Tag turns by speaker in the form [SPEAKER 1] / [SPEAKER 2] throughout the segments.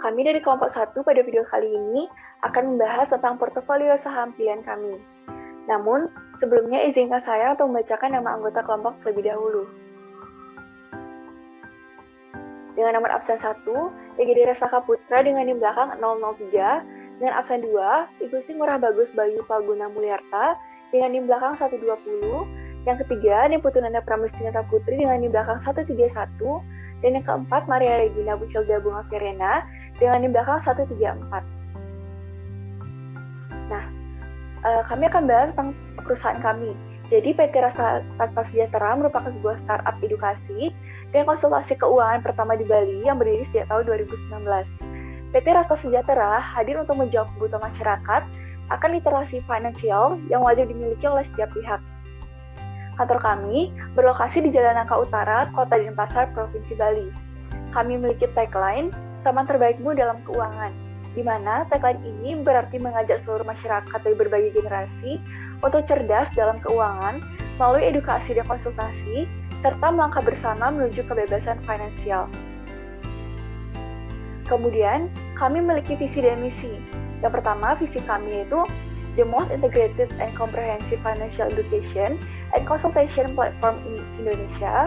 [SPEAKER 1] Kami dari kelompok 1 pada video kali ini akan membahas tentang portofolio saham pilihan kami. Namun, sebelumnya izinkan saya untuk membacakan nama anggota kelompok terlebih dahulu. Dengan nomor absen 1, EGD Resaka Putra dengan NIM belakang 003, dengan absen 2, Ibu Sri Ngurah Bagus Bayu Palguna Mulyarta dengan NIM belakang 120, yang ketiga, NIM Putu Nanda Pramustinata Putri dengan NIM belakang 131, dan yang keempat, Maria Regina Buchilda Bunga Verena dengan NIM belakang 134. Nah, kami akan bahas tentang perusahaan kami. Jadi, PT Rasa Sejahtera merupakan sebuah startup edukasi dan konsultasi keuangan pertama di Bali yang berdiri sejak tahun 2019. PT Rasa Sejahtera hadir untuk menjawab kebutuhan masyarakat akan literasi finansial yang wajib dimiliki oleh setiap pihak. Kantor kami berlokasi di Jalan Nangka Utara, Kota Denpasar, Provinsi Bali. Kami memiliki tagline, teman terbaikmu dalam keuangan, di mana tagline ini berarti mengajak seluruh masyarakat dari berbagai generasi untuk cerdas dalam keuangan melalui edukasi dan konsultasi, serta melangkah bersama menuju kebebasan finansial. Kemudian, kami memiliki visi dan misi. Yang pertama, visi kami yaitu the most integrated and comprehensive financial education and consultation platform in Indonesia,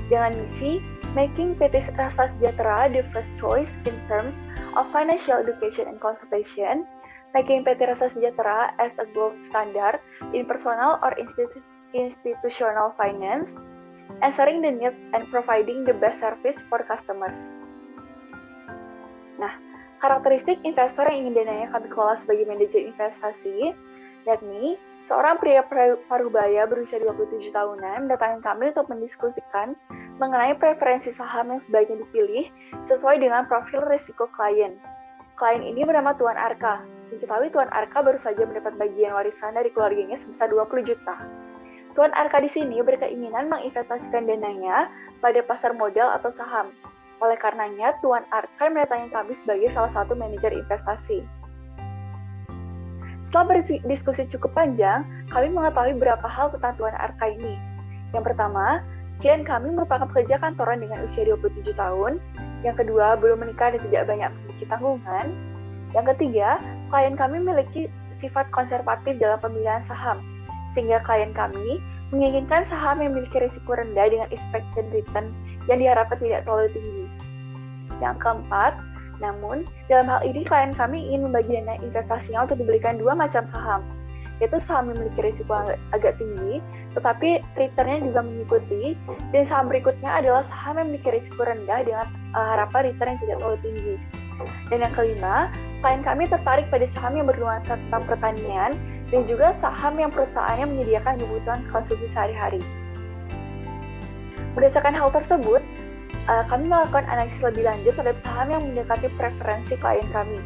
[SPEAKER 1] dengan misi making PT Rasa Sejahtera the first choice in terms of financial education and consultation, making PT Rasa Sejahtera as a gold standard in personal or institutional finance, answering the needs and providing the best service for customers. Nah, karakteristik investor yang ingin dananya kami kelola sebagai manajer investasi, yakni seorang pria parubaya berusia 27 tahunan mendatangi kami untuk mendiskusikan mengenai preferensi saham yang sebaiknya dipilih sesuai dengan profil risiko klien. Klien ini bernama Tuan Arka. Diketahui Tuan Arka baru saja mendapat bagian warisan dari keluarganya sebesar 20 juta. Tuan Arka di sini berkeinginan menginvestasikan dananya pada pasar modal atau saham. Oleh karenanya, Tuan Arka mendatangi kami sebagai salah satu manajer investasi. Setelah berdiskusi cukup panjang, kami mengetahui beberapa hal tentang Tuan Arka ini. Yang pertama, klien kami merupakan pekerja kantoran dengan usia 27 tahun. Yang kedua, belum menikah dan tidak banyak memiliki tanggungan. Yang ketiga, klien kami memiliki sifat konservatif dalam pemilihan saham, sehingga klien kami menginginkan saham yang memiliki risiko rendah dengan expected return yang diharapkan tidak terlalu tinggi. Yang keempat, namun dalam hal ini klien kami ingin membagi dana investasinya untuk dibelikan dua macam saham, yaitu saham yang memiliki risiko agak tinggi, tetapi returnnya juga mengikuti, dan saham berikutnya adalah saham yang memiliki risiko rendah dengan harapan return yang tidak terlalu tinggi. Dan yang kelima, klien kami tertarik pada saham yang bernuansa tentang pertanian dan juga saham yang perusahaannya menyediakan kebutuhan konsumsi sehari-hari. Berdasarkan hal tersebut, kami melakukan analisis lebih lanjut terhadap saham yang mendekati preferensi klien kami.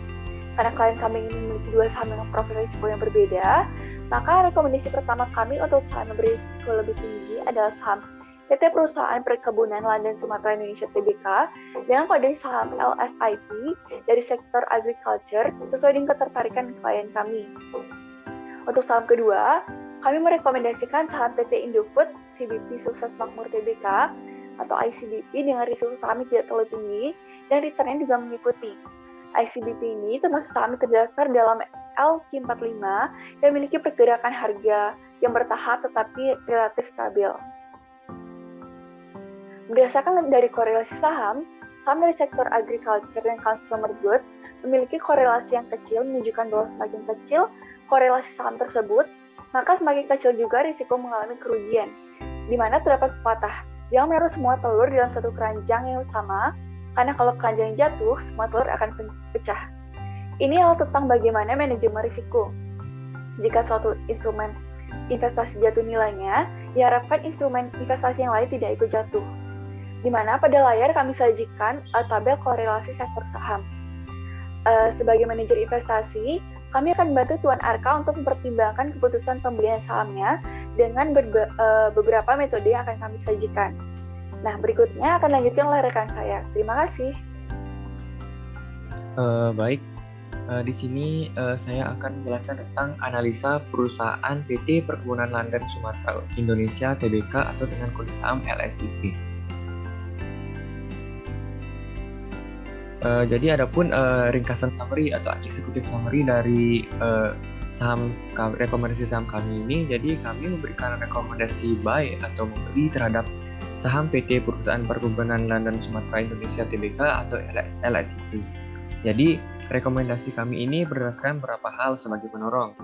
[SPEAKER 1] Karena klien kami ingin memiliki dua saham dengan profil risiko yang berbeda, maka rekomendasi pertama kami untuk saham yang berisiko lebih tinggi adalah saham PT Perusahaan Perkebunan London Sumatera Indonesia Tbk dengan kode saham LSIP dari sektor agriculture sesuai dengan ketertarikan klien kami. Untuk saham kedua, kami merekomendasikan saham PT Indofood CBP Sukses Makmur Tbk atau ICBP dengan risiko saham tidak terlalu tinggi dan returnnya juga mengikuti. ICBP ini termasuk saham yang terdaftar dalam LQ45 yang memiliki pergerakan harga yang bertahap tetapi relatif stabil. Berdasarkan dari korelasi saham dari sektor agriculture dan consumer goods memiliki korelasi yang kecil menunjukkan bahwa semakin kecil korelasi saham tersebut, maka semakin kecil juga risiko mengalami kerugian, di mana terdapat pepatah, jangan menaruh semua telur dalam satu keranjang yang sama, karena kalau keranjang jatuh, semua telur akan pecah. Ini hal tentang bagaimana manajemen risiko. Jika suatu instrumen investasi jatuh nilainya, diharapkan instrumen investasi yang lain tidak ikut jatuh. Di mana pada layar kami sajikan tabel korelasi sektor saham. Sebagai manajer investasi, kami akan membantu Tuan Arka untuk mempertimbangkan keputusan pembelian sahamnya dengan beberapa metode yang akan kami sajikan. Nah, berikutnya akan lanjutkan oleh rekan saya. Terima kasih.
[SPEAKER 2] Baik, di sini saya akan menjelaskan tentang analisa perusahaan PT Perkebunan London Sumatera Indonesia Tbk atau dengan kode saham LSIP. Jadi adapun ringkasan summary atau executive summary dari rekomendasi saham kami ini, jadi kami memberikan rekomendasi buy atau membeli terhadap saham PT Perusahaan Perkebunan London Sumatera Indonesia Tbk atau LSIP. Jadi rekomendasi kami ini berdasarkan beberapa hal sebagai pendorong.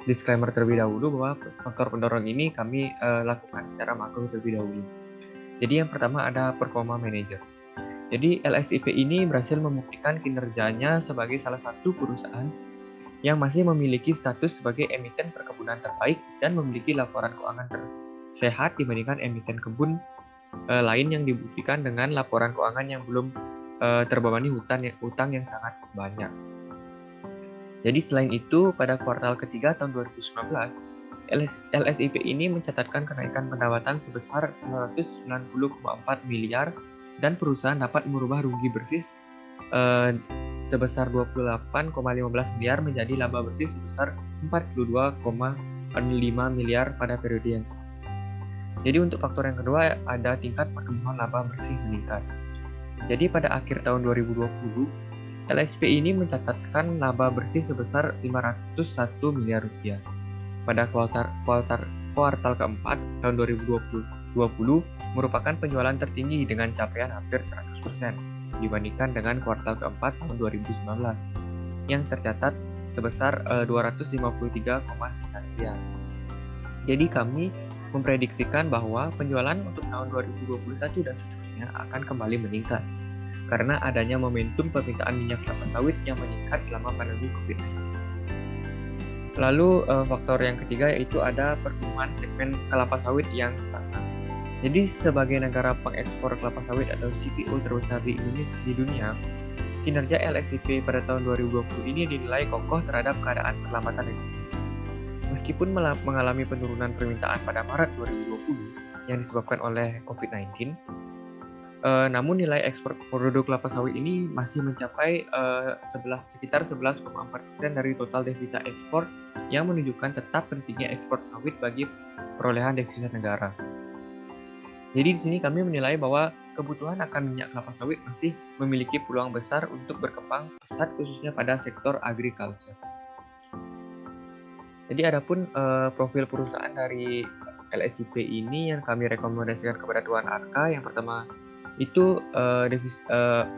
[SPEAKER 2] Disclaimer terlebih dahulu bahwa faktor pendorong ini kami lakukan secara makro terlebih dahulu. Jadi yang pertama ada performa manager. Jadi LSIP ini berhasil membuktikan kinerjanya sebagai salah satu perusahaan yang masih memiliki status sebagai emiten perkebunan terbaik dan memiliki laporan keuangan tersehat dibandingkan emiten kebun lain yang dibuktikan dengan laporan keuangan yang belum terbebani utang yang sangat banyak. Jadi selain itu, pada kuartal ketiga tahun 2019, LSIP ini mencatatkan kenaikan pendapatan sebesar 990,4 miliar dan perusahaan dapat merubah rugi bersih sebesar 28,15 miliar menjadi laba bersih sebesar 42,5 miliar pada periode yang sama. Jadi untuk faktor yang kedua ada tingkat pertumbuhan laba bersih meningkat. Jadi pada akhir tahun 2020, LSIP ini mencatatkan laba bersih sebesar 501 miliar rupiah. Pada kuartal keempat tahun 2020 merupakan penjualan tertinggi dengan capaian hampir 100% dibandingkan dengan kuartal keempat tahun 2019 yang tercatat sebesar 253,9 miliar. Jadi kami memprediksikan bahwa penjualan untuk tahun 2021 dan seterusnya akan kembali meningkat karena adanya momentum permintaan minyak kelapa sawit yang meningkat selama pandemi COVID-19. Lalu faktor yang ketiga yaitu ada pertumbuhan segmen kelapa sawit yang stagnan. Jadi sebagai negara pengekspor kelapa sawit atau CPO terbesar di dunia, kinerja LSIP pada tahun 2020 ini dinilai kokoh terhadap keadaan perlambatan ekonomi. Meskipun mengalami penurunan permintaan pada Maret 2020 yang disebabkan oleh COVID-19, namun nilai ekspor produk kelapa sawit ini masih mencapai sekitar 11,4% dari total devisa ekspor yang menunjukkan tetap pentingnya ekspor sawit bagi perolehan devisa negara. Jadi di sini kami menilai bahwa kebutuhan akan minyak kelapa sawit masih memiliki peluang besar untuk berkembang pesat khususnya pada sektor agriculture. Jadi adapun profil perusahaan dari LSIP ini yang kami rekomendasikan kepada Tuan Arka, yang pertama itu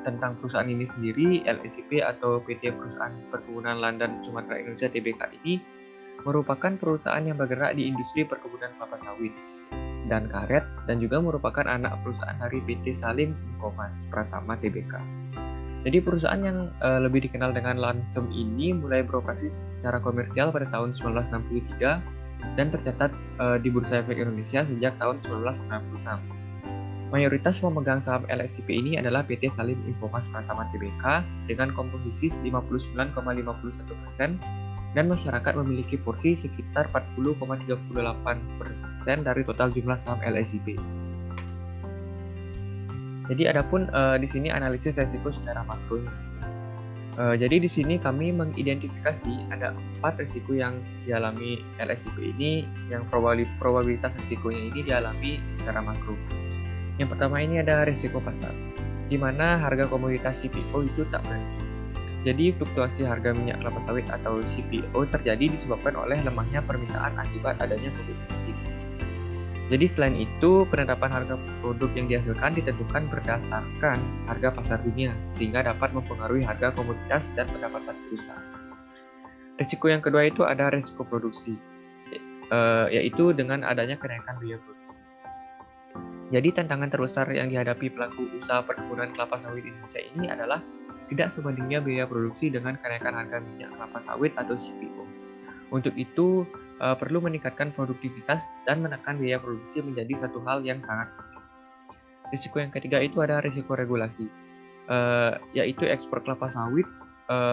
[SPEAKER 2] tentang perusahaan ini sendiri. LSIP atau PT Perusahaan Perkebunan London Sumatera Indonesia Tbk ini merupakan perusahaan yang bergerak di industri perkebunan kelapa sawit dan karet dan juga merupakan anak perusahaan dari PT Salim Infomas Pratama Tbk. Jadi perusahaan yang lebih dikenal dengan Lansem ini mulai beroperasi secara komersial pada tahun 1963 dan tercatat di Bursa Efek Indonesia sejak tahun 1996. Mayoritas pemegang saham LSIP ini adalah PT Salim Infomas Pratama Tbk dengan komposisi 59,51% dan masyarakat memiliki porsi sekitar 40,38% dari total jumlah saham LSIP. Jadi adapun di sini analisis risiko secara makronya. Jadi di sini kami mengidentifikasi ada 4 risiko yang dialami LSIP ini, yang probabilitas risikonya ini dialami secara makro. Yang pertama ini ada risiko pasar, di mana harga komoditas CPO itu tak menentu. Jadi fluktuasi harga minyak kelapa sawit atau CPO terjadi disebabkan oleh lemahnya permintaan akibat adanya COVID-19. Jadi selain itu, penetapan harga produk yang dihasilkan ditentukan berdasarkan harga pasar dunia, sehingga dapat mempengaruhi harga komoditas dan pendapatan perusahaan. Risiko yang kedua itu ada risiko produksi, yaitu dengan adanya kenaikan biaya produksi. Jadi tantangan terbesar yang dihadapi pelaku usaha perkebunan kelapa sawit Indonesia ini adalah tidak sebandingnya biaya produksi dengan kenaikan harga minyak kelapa sawit atau CPO. Untuk itu, perlu meningkatkan produktivitas dan menekan biaya produksi menjadi satu hal yang sangat penting. Risiko yang ketiga itu ada risiko regulasi, yaitu ekspor kelapa sawit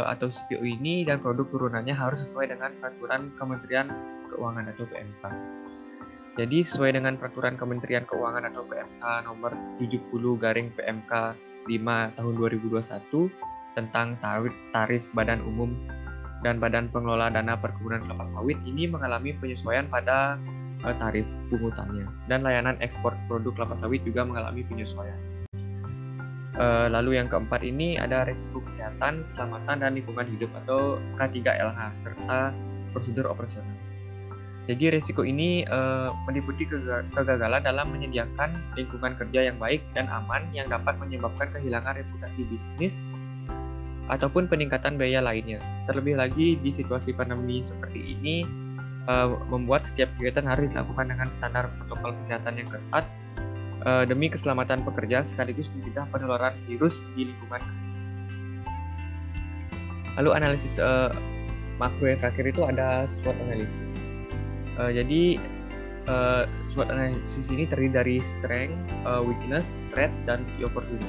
[SPEAKER 2] atau CPO ini dan produk turunannya harus sesuai dengan peraturan Kementerian Keuangan atau PMK. Jadi sesuai dengan peraturan Kementerian Keuangan atau PMK nomor 70/PMK 5 tahun 2021 tentang tarif Badan Umum dan Badan Pengelola Dana Perkebunan Kelapa Sawit ini mengalami penyesuaian pada tarif pungutannya, dan layanan ekspor produk kelapa sawit juga mengalami penyesuaian. Lalu yang keempat ini ada risiko kesehatan, keselamatan, dan lingkungan hidup atau K3LH serta prosedur operasional. Jadi risiko ini meliputi kegagalan dalam menyediakan lingkungan kerja yang baik dan aman yang dapat menyebabkan kehilangan reputasi bisnis ataupun peningkatan biaya lainnya. Terlebih lagi di situasi pandemi seperti ini membuat setiap kegiatan harus dilakukan dengan standar protokol kesehatan yang ketat demi keselamatan pekerja sekaligus mencegah penularan virus di lingkungan. Lalu analisis makro yang terakhir itu ada SWOT analysis. Jadi SWOT analysis ini terdiri dari strength, weakness, threat, dan opportunity.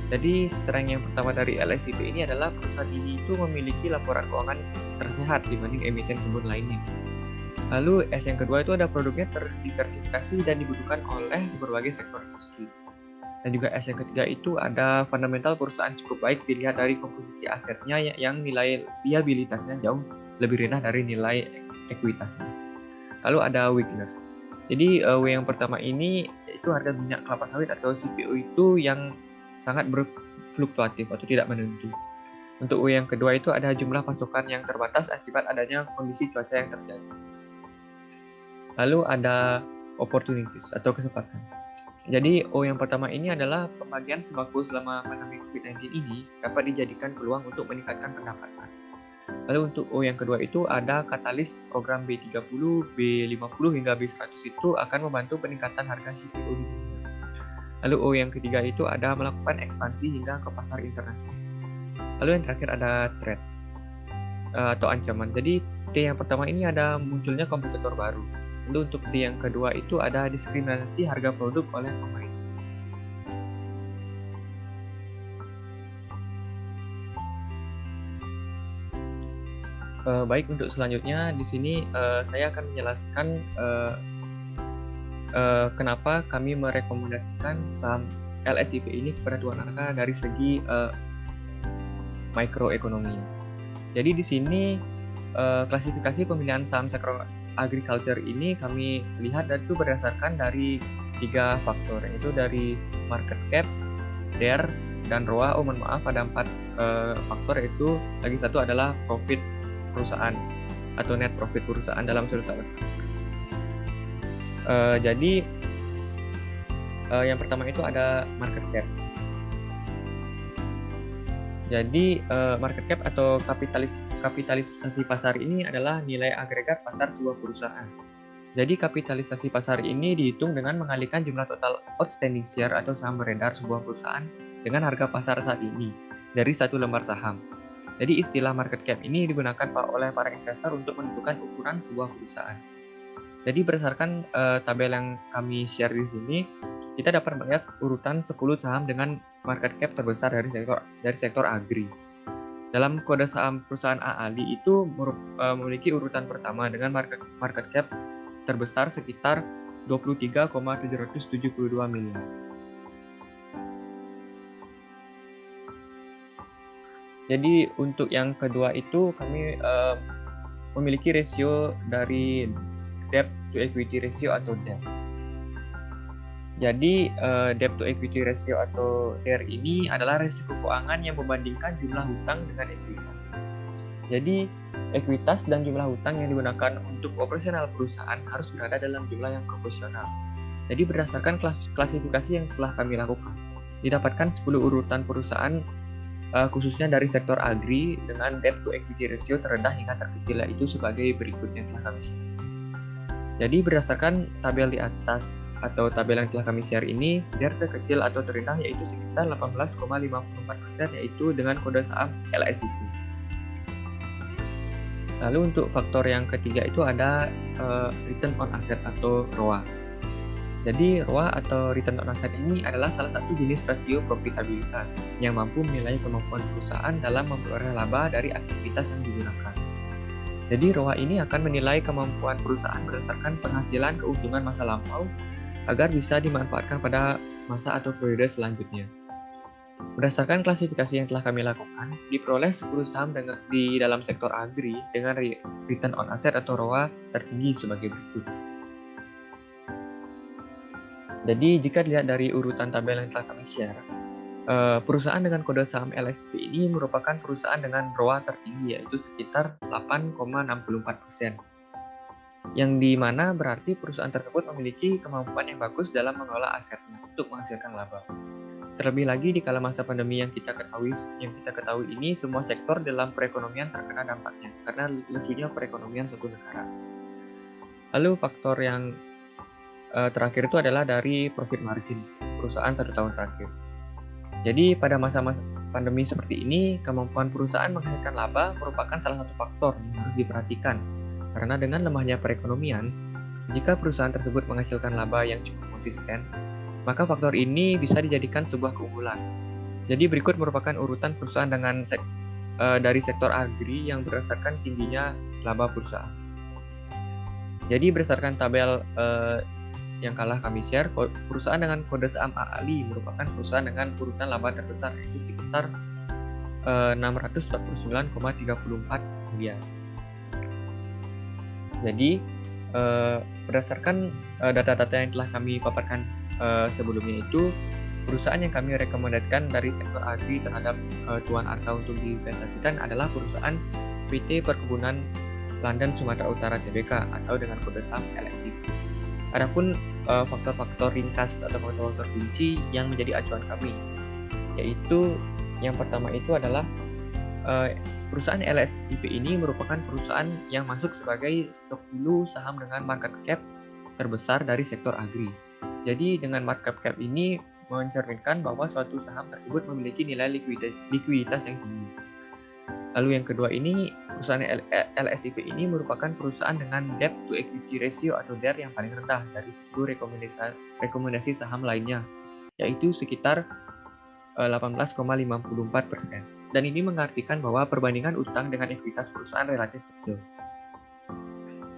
[SPEAKER 2] Jadi strength yang pertama dari LSIP ini adalah perusahaan ini itu memiliki laporan keuangan tersehat dibanding emiten kebun lainnya. Lalu S yang kedua itu ada produknya terdiversifikasi dan dibutuhkan oleh berbagai sektor industri. Dan juga S yang ketiga itu ada fundamental perusahaan cukup baik dilihat dari komposisi asetnya yang nilai liabilitasnya jauh lebih rendah dari nilai ekuitasnya. Lalu ada weakness. Jadi W yang pertama ini yaitu harga minyak kelapa sawit atau CPO itu yang sangat berfluktuatif atau tidak menentu. Untuk W yang kedua itu ada jumlah pasokan yang terbatas akibat adanya kondisi cuaca yang terjadi. Lalu ada opportunities atau kesempatan. Jadi O yang pertama ini adalah pembagian sembako selama pandemi COVID-19 ini dapat dijadikan peluang untuk meningkatkan pendapatan. Lalu untuk O yang kedua itu ada katalis program B30, B50 hingga B100 itu akan membantu peningkatan harga CPO di dunia. Lalu O yang ketiga itu ada melakukan ekspansi hingga ke pasar internasional. Lalu yang terakhir ada threat atau ancaman. Jadi T yang pertama ini ada munculnya kompetitor baru. Lalu untuk T yang kedua itu ada diskriminasi harga produk oleh pemerintah. Baik, untuk selanjutnya di sini saya akan menjelaskan kenapa kami merekomendasikan saham LSIP ini kepada Tuan Arka dari segi mikroekonomi. Jadi di sini klasifikasi pemilihan saham sektor agriculture ini kami lihat itu berdasarkan dari 3 faktor, yaitu dari market cap, DER, dan ROA. Mohon maaf, ada 4 faktor, yaitu lagi satu adalah profit perusahaan atau net profit perusahaan dalam sudut tahun. Jadi yang pertama itu ada market cap. Jadi market cap atau kapitalisasi pasar ini adalah nilai agregat pasar sebuah perusahaan. Jadi kapitalisasi pasar ini dihitung dengan mengalihkan jumlah total outstanding share atau saham beredar sebuah perusahaan dengan harga pasar saat ini dari satu lembar saham. Jadi istilah market cap ini digunakan oleh para investor untuk menentukan ukuran sebuah perusahaan. Jadi berdasarkan tabel yang kami share di sini, kita dapat melihat urutan 10 saham dengan market cap terbesar dari sektor agri. Dalam kode saham perusahaan AALI itu memiliki urutan pertama dengan market cap terbesar sekitar 23,772 miliar. Jadi untuk yang kedua itu kami memiliki rasio dari debt to equity ratio atau DER. Jadi debt to equity ratio atau DER ini adalah risiko keuangan yang membandingkan jumlah hutang dengan ekuitas. Jadi ekuitas dan jumlah hutang yang digunakan untuk operasional perusahaan harus berada dalam jumlah yang proporsional. Jadi berdasarkan klasifikasi yang telah kami lakukan, didapatkan 10 urutan perusahaan khususnya dari sektor agri dengan debt to equity ratio terendah hingga terkecil, yaitu sebagai berikut yang telah kami share. Jadi berdasarkan tabel di atas atau tabel yang telah kami share ini, DER terkecil atau terendah yaitu sekitar 18,54%, yaitu dengan kode saham LSIP. Lalu untuk faktor yang ketiga itu ada return on asset atau ROA. Jadi ROA atau return on asset ini adalah salah satu jenis rasio profitabilitas yang mampu menilai kemampuan perusahaan dalam memperoleh laba dari aktivitas yang digunakan. Jadi ROA ini akan menilai kemampuan perusahaan berdasarkan penghasilan keuntungan masa lampau agar bisa dimanfaatkan pada masa atau periode selanjutnya. Berdasarkan klasifikasi yang telah kami lakukan, diperoleh 10 saham di dalam sektor agri dengan return on asset atau ROA tertinggi sebagai berikut. Jadi jika dilihat dari urutan tabel yang telah kami share, Perusahaan dengan kode saham LSIP ini merupakan perusahaan dengan ROA tertinggi, yaitu sekitar 8,64%. Yang dimana berarti perusahaan tersebut memiliki kemampuan yang bagus dalam mengelola asetnya untuk menghasilkan laba. Terlebih lagi di kala masa pandemi yang kita ketahui ini, semua sektor dalam perekonomian terkena dampaknya karena lesunya perekonomian suatu negara. Lalu faktor yang terakhir itu adalah dari profit margin perusahaan 1 tahun terakhir. Jadi pada masa-masa pandemi seperti ini, kemampuan perusahaan menghasilkan laba merupakan salah satu faktor yang harus diperhatikan. Karena dengan lemahnya perekonomian, jika perusahaan tersebut menghasilkan laba yang cukup konsisten, maka faktor ini bisa dijadikan sebuah keunggulan. Jadi berikut merupakan urutan perusahaan dari sektor agri yang berdasarkan tingginya laba perusahaan. Jadi berdasarkan tabel yang kalah kami share, perusahaan dengan kode saham AALI merupakan perusahaan dengan urutan laba terbesar, yaitu sekitar 649,34 miliar. Jadi berdasarkan data-data yang telah kami paparkan sebelumnya itu, perusahaan yang kami rekomendasikan dari sektor agri terhadap Tuan Arka untuk diinvestasikan adalah perusahaan PT Perkebunan London Sumatera Utara Tbk atau dengan kode saham LSIP. Adapun faktor-faktor ringkas atau faktor-faktor kunci yang menjadi acuan kami, yaitu yang pertama itu adalah perusahaan LSIP ini merupakan perusahaan yang masuk sebagai 10 saham dengan market cap terbesar dari sektor agri. Jadi dengan market cap ini mencerminkan bahwa suatu saham tersebut memiliki nilai likuiditas yang tinggi. Lalu yang kedua ini, perusahaan LSIP ini merupakan perusahaan dengan debt to equity ratio atau DER yang paling rendah dari 10 rekomendasi saham lainnya, yaitu sekitar 18,54%. Dan ini mengartikan bahwa perbandingan utang dengan ekuitas perusahaan relatif kecil.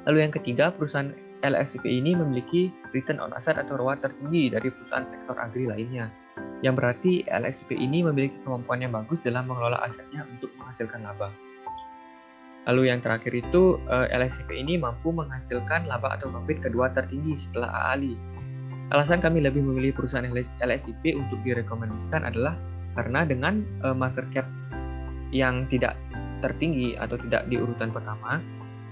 [SPEAKER 2] Lalu yang ketiga, perusahaan LSIP ini memiliki return on asset atau ROA tertinggi dari perusahaan sektor agri lainnya, yang berarti LSIP ini memiliki kemampuan yang bagus dalam mengelola asetnya untuk menghasilkan laba. Lalu yang terakhir itu, LSIP ini mampu menghasilkan laba atau profit kedua tertinggi setelah AALI. Alasan kami lebih memilih perusahaan LSIP untuk direkomendasikan adalah karena dengan market cap yang tidak tertinggi atau tidak di urutan pertama,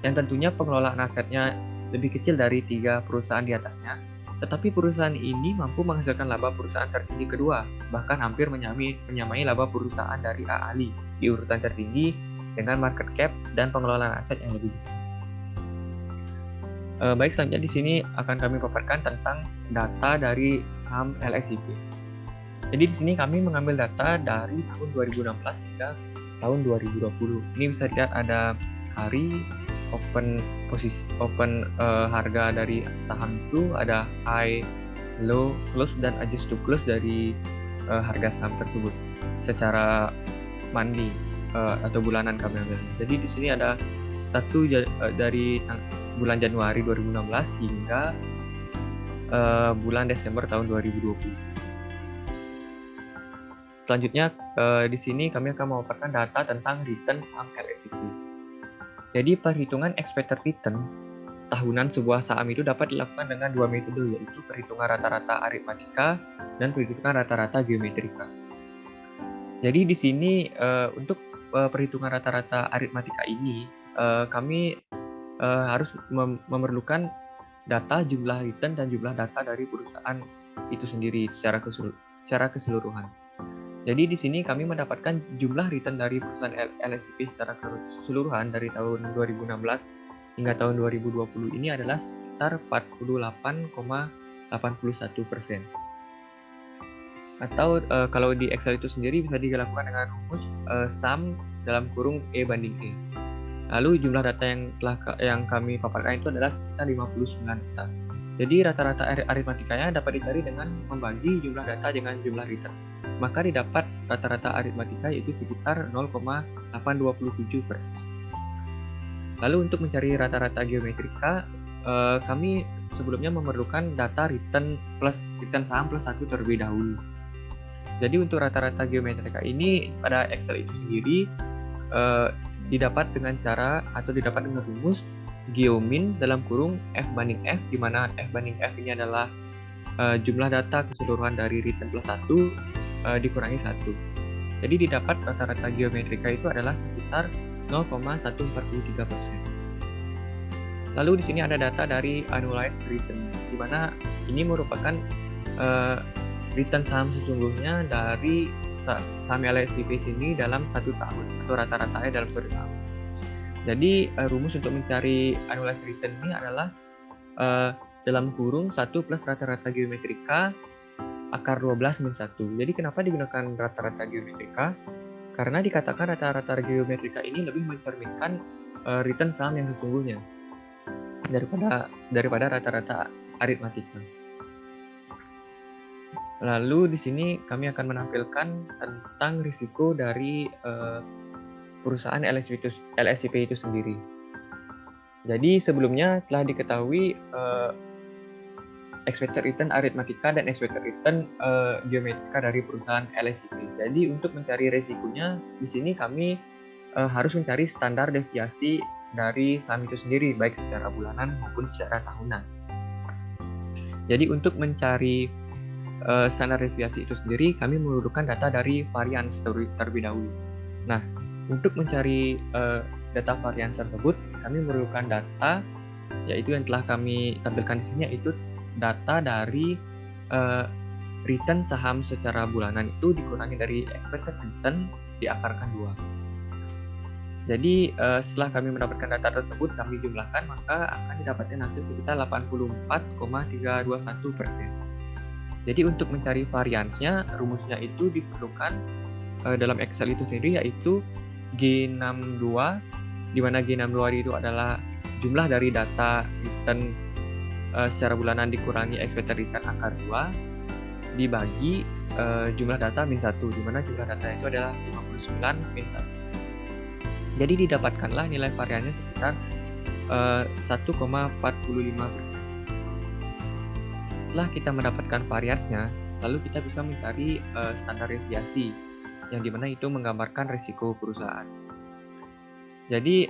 [SPEAKER 2] yang tentunya pengelolaan asetnya lebih kecil dari 3 perusahaan di atasnya, tetapi perusahaan ini mampu menghasilkan laba perusahaan tertinggi kedua, bahkan hampir menyamai laba perusahaan dari AALI di urutan tertinggi dengan market cap dan pengelolaan aset yang lebih besar. Baik, selanjutnya di sini akan kami paparkan tentang data dari saham LSIP. Jadi di sini kami mengambil data dari tahun 2016 hingga tahun 2020. Ini bisa dilihat ada hari, open harga dari saham itu, ada high, low, close, dan adjust to close dari harga saham tersebut secara monthly atau bulanan kami ambil. Jadi di sini ada dari bulan Januari 2016 hingga bulan Desember tahun 2020. Selanjutnya di sini kami akan memaparkan data tentang return saham LSIP. Jadi perhitungan expected return tahunan sebuah saham itu dapat dilakukan dengan 2 metode, yaitu perhitungan rata-rata aritmatika dan perhitungan rata-rata geometrika. Jadi di sini untuk perhitungan rata-rata aritmatika ini kami harus memerlukan data jumlah return dan jumlah data dari perusahaan itu sendiri secara keseluruhan. Jadi di sini kami mendapatkan jumlah return dari perusahaan LSIP secara keseluruhan dari tahun 2016 hingga tahun 2020 ini adalah sekitar 48,81%. Atau kalau di Excel itu sendiri bisa dilakukan dengan rumus sum dalam kurung E banding E. Lalu jumlah data yang kami paparkan itu adalah sekitar 59 data. Jadi rata-rata aritmatikanya dapat dicari dengan membagi jumlah data dengan jumlah return. Maka didapat rata-rata aritmatika yaitu sekitar 0,827%. Lalu untuk mencari rata-rata geometrika, kami sebelumnya memerlukan data return saham plus 1 terlebih dahulu. Jadi untuk rata-rata geometrika ini pada Excel itu sendiri didapat dengan rumus geomin dalam kurung F banding F, di mana F banding F ini adalah jumlah data keseluruhan dari return plus 1 dikurangi 1. Jadi didapat rata-rata geometrika itu adalah sekitar 0,143%. Lalu di sini ada data dari annualized return, di mana ini merupakan return saham sesungguhnya dari saham LSIP ini dalam 1 tahun atau rata-ratanya dalam 1 tahun. Jadi rumus untuk mencari annualized return ini adalah dalam kurung 1 plus rata-rata geometrika akar 12 min 1. Jadi kenapa digunakan rata-rata geometrika? Karena dikatakan rata-rata geometrika ini lebih mencerminkan return saham yang sesungguhnya daripada rata-rata aritmatika. Lalu di sini kami akan menampilkan tentang risiko dari perusahaan LSIP itu sendiri. Jadi sebelumnya telah diketahui expected return aritmatika dan expected return geometrika dari perusahaan LSIP. Jadi untuk mencari risikonya di sini kami harus mencari standar deviasi dari saham itu sendiri, baik secara bulanan maupun secara tahunan. Jadi untuk mencari standar deviasi itu sendiri, kami memerlukan data dari varians terlebih dahulu. Nah, untuk mencari data varians tersebut, kami memerlukan data, yaitu yang telah kami tampilkan di sini, yaitu data dari return saham secara bulanan itu dikurangi dari expected return diakarkan 2. Jadi setelah kami mendapatkan data tersebut, kami jumlahkan, maka akan didapatkan hasil sekitar 84,321%. Jadi untuk mencari variansnya, rumusnya itu diperlukan dalam Excel itu sendiri, yaitu G62, di mana G62 itu adalah jumlah dari data return secara bulanan dikurangi expected return akar 2 dibagi jumlah data min 1, di mana jumlah data itu adalah 59 min 1. Jadi didapatkanlah nilai variannya sekitar 1,45%. Setelah kita mendapatkan variansnya, lalu kita bisa mencari standar deviasi, yang dimana itu menggambarkan risiko perusahaan. Jadi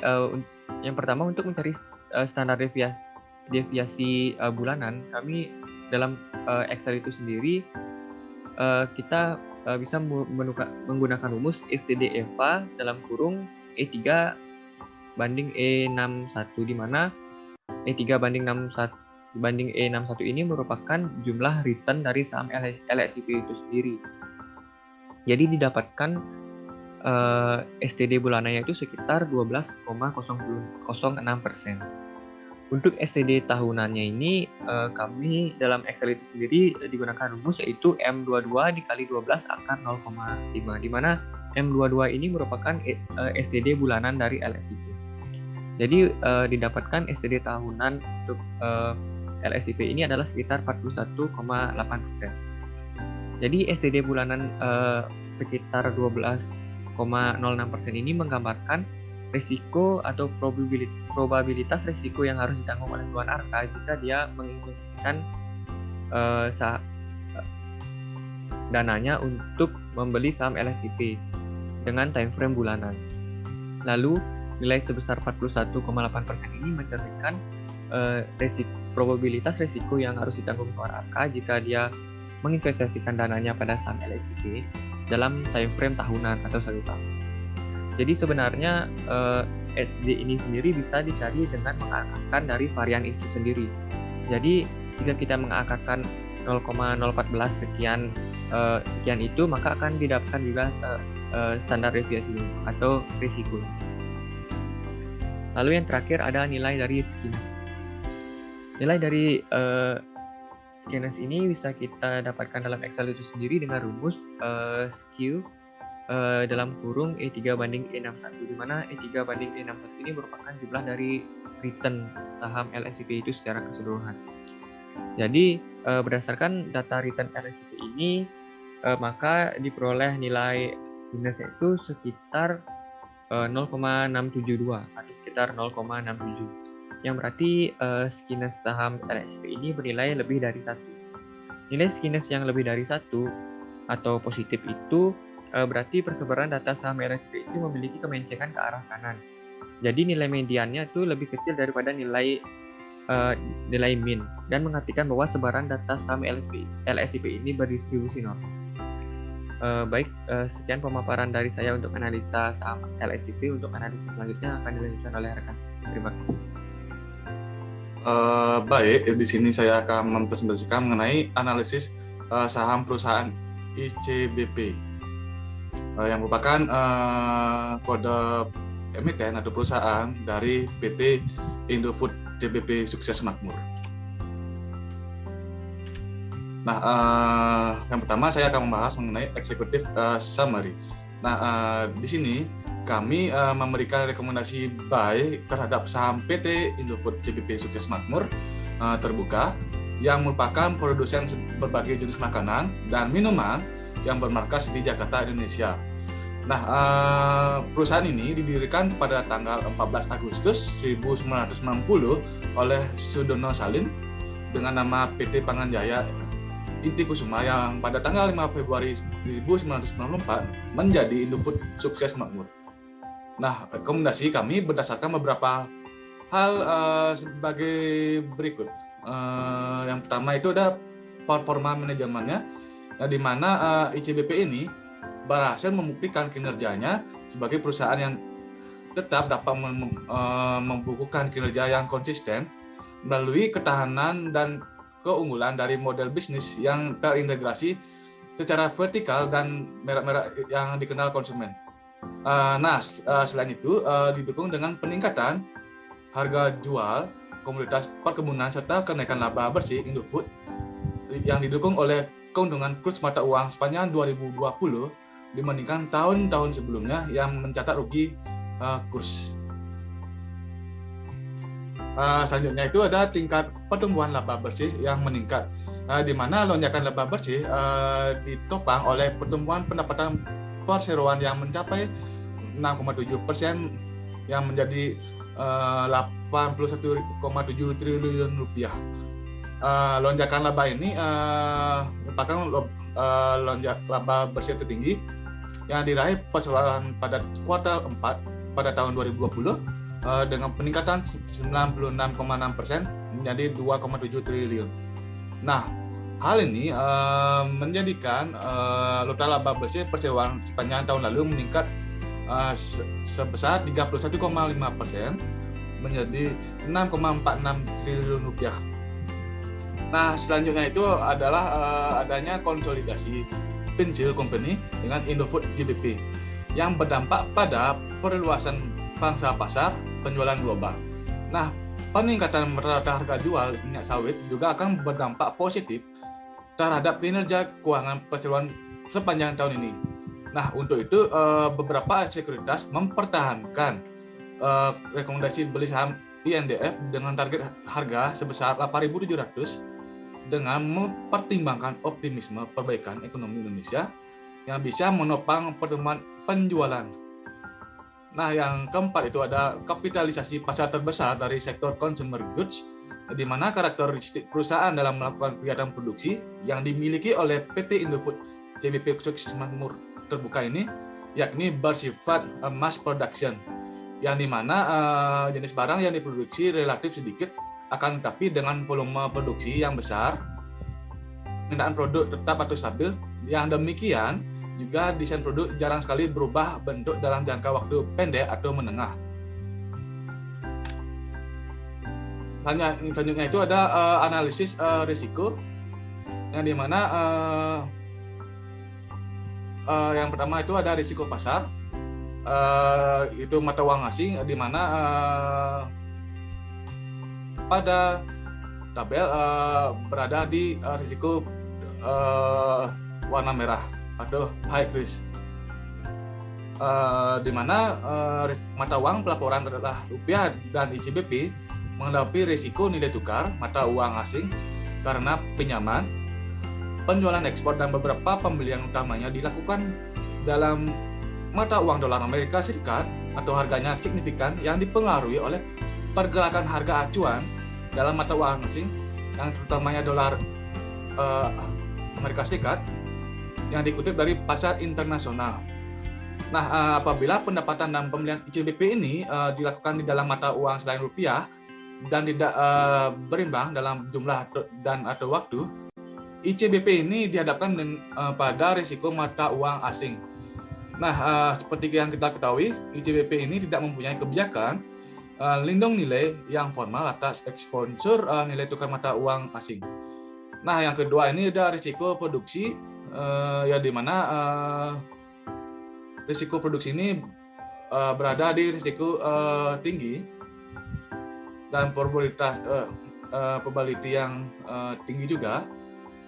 [SPEAKER 2] yang pertama untuk mencari standar deviasi bulanan, kami dalam Excel itu sendiri kita bisa menggunakan rumus STD EVA dalam kurung E3 banding E61, di mana E3 banding E61 ini merupakan jumlah return dari saham LSIP itu sendiri. Jadi didapatkan STD bulanannya itu sekitar 12,006%. Untuk STD tahunannya ini kami dalam Excel itu sendiri digunakan rumus, yaitu M22 dikali 12 akar 0,5, di mana M22 ini merupakan STD bulanan dari LSIP. Jadi didapatkan STD tahunan untuk LSIP ini adalah sekitar 41,8%. Jadi STD bulanan sekitar 12,06% ini menggambarkan risiko atau probabilitas risiko yang harus ditanggung oleh Tuan Arka jika dia menginvestasikan dananya untuk membeli saham LSIP dengan time frame bulanan. Lalu nilai sebesar 41,8% ini mencerminkan probabilitas risiko yang harus ditanggung Tuan Arka jika dia menginvestasikan dananya pada saham LSIP dalam time frame tahunan atau 1 tahun. Jadi sebenarnya SD ini sendiri bisa dicari dengan mengakarkan dari varian itu sendiri. Jadi jika kita mengakarkan 0,014 sekian itu, maka akan didapatkan juga standar deviasi atau risiko. Lalu yang terakhir ada nilai dari skewness. Nilai dari skewness ini bisa kita dapatkan dalam Excel itu sendiri dengan rumus skew dalam kurung E3 banding E61, di mana E3 banding E61 ini merupakan jumlah dari return saham LSIP itu secara keseluruhan. Jadi berdasarkan data return LSIP ini maka diperoleh nilai skewness itu sekitar 0,672 atau sekitar 0,67, yang berarti skewness saham LSIP ini bernilai lebih dari 1. Nilai skewness yang lebih dari 1 atau positif itu berarti persebaran data saham LSIP itu memiliki kemencengan ke arah kanan. Jadi nilai mediannya itu lebih kecil daripada nilai min, dan mengartikan bahwa sebaran data saham LSIP ini berdistribusi normal. Sekian pemaparan dari saya untuk analisa saham LSIP. Untuk analisa selanjutnya akan dilanjutkan oleh rekan saya. Terima kasih.
[SPEAKER 3] Baik, di sini saya akan mempresentasikan mengenai analisis saham perusahaan ICBP yang merupakan kode emiten atau perusahaan dari PT Indofood CBP Sukses Makmur. Nah, yang pertama saya akan membahas mengenai executive summary. Nah, di sini kami memberikan rekomendasi buy terhadap saham PT Indofood CBP Sukses Makmur terbuka yang merupakan produsen berbagai jenis makanan dan minuman yang bermarkas di Jakarta, Indonesia. Nah, perusahaan ini didirikan pada tanggal 14 Agustus 1990 oleh Sudono Salim dengan nama PT Panganjaya Inti Kusuma yang pada tanggal 5 Februari 1994 menjadi Indofood Sukses Makmur. Nah, rekomendasi kami berdasarkan beberapa hal sebagai berikut. Yang pertama itu ada performa manajemennya, di mana ICBP ini berhasil membuktikan kinerjanya sebagai perusahaan yang tetap dapat membukukan kinerja yang konsisten melalui ketahanan dan keunggulan dari model bisnis yang terintegrasi secara vertikal dan merek-merek yang dikenal konsumen. Selain itu didukung dengan peningkatan harga jual komoditas perkebunan serta kenaikan laba bersih Indofood yang didukung oleh keuntungan kurs mata uang sepanjang 2020 dibandingkan tahun-tahun sebelumnya yang mencatat rugi kurs. Selanjutnya itu ada tingkat pertumbuhan laba bersih yang meningkat, di mana lonjakan laba bersih ditopang oleh pertumbuhan pendapatan perseroan yang mencapai 6,7% yang menjadi 81,7 triliun rupiah. Lonjakan laba ini merupakan lonjak laba bersih tertinggi yang diraih perseroan pada kuartal 4 pada tahun 2020 dengan peningkatan 96,6% menjadi 2,7 triliun. Nah, hal ini menjadikan total laba bersih perseroan sepanjang tahun lalu meningkat sebesar 31,5% menjadi 6,46 triliun rupiah. Nah, selanjutnya itu adalah adanya konsolidasi pensil company dengan Indofood GBP yang berdampak pada perluasan pangsa pasar penjualan global. Nah, peningkatan rata harga jual minyak sawit juga akan berdampak positif terhadap kinerja keuangan perseroan sepanjang tahun ini. Nah, untuk itu beberapa sekuritas mempertahankan rekomendasi beli saham INDF dengan target harga sebesar 8.700 dengan mempertimbangkan optimisme perbaikan ekonomi Indonesia yang bisa menopang pertumbuhan penjualan. Nah, yang keempat itu ada kapitalisasi pasar terbesar dari sektor consumer goods, di mana karakteristik perusahaan dalam melakukan kegiatan produksi yang dimiliki oleh PT Indofood CBP Sukses Makmur terbuka ini, yakni bersifat mass production, yang di mana jenis barang yang diproduksi relatif sedikit, akan tetapi dengan volume produksi yang besar, penggunaan produk tetap atau stabil, yang demikian juga desain produk jarang sekali berubah bentuk dalam jangka waktu pendek atau menengah. Selanjutnya itu ada analisis risiko, yang dimana yang pertama itu ada risiko pasar, itu mata uang asing, di mana pada tabel berada di risiko warna merah atau high risk, di mana mata uang pelaporan adalah rupiah dan ICBP menghadapi risiko nilai tukar mata uang asing karena pinjaman, penjualan ekspor dan beberapa pembelian utamanya dilakukan dalam mata uang dolar Amerika Serikat atau harganya signifikan yang dipengaruhi oleh pergerakan harga acuan dalam mata uang asing yang terutamanya dolar Amerika Serikat yang dikutip dari pasar internasional. Nah, apabila pendapatan dan pembelian ICBP ini dilakukan di dalam mata uang selain rupiah dan tidak berimbang dalam jumlah dan atau waktu, ICBP ini dihadapkan pada risiko mata uang asing. Nah, seperti yang kita ketahui, ICBP ini tidak mempunyai kebijakan lindung nilai yang formal atas eksposur nilai tukar mata uang asing. Nah, yang kedua ini ada risiko produksi, ya di mana risiko produksi ini berada di risiko tinggi dan probability yang tinggi juga,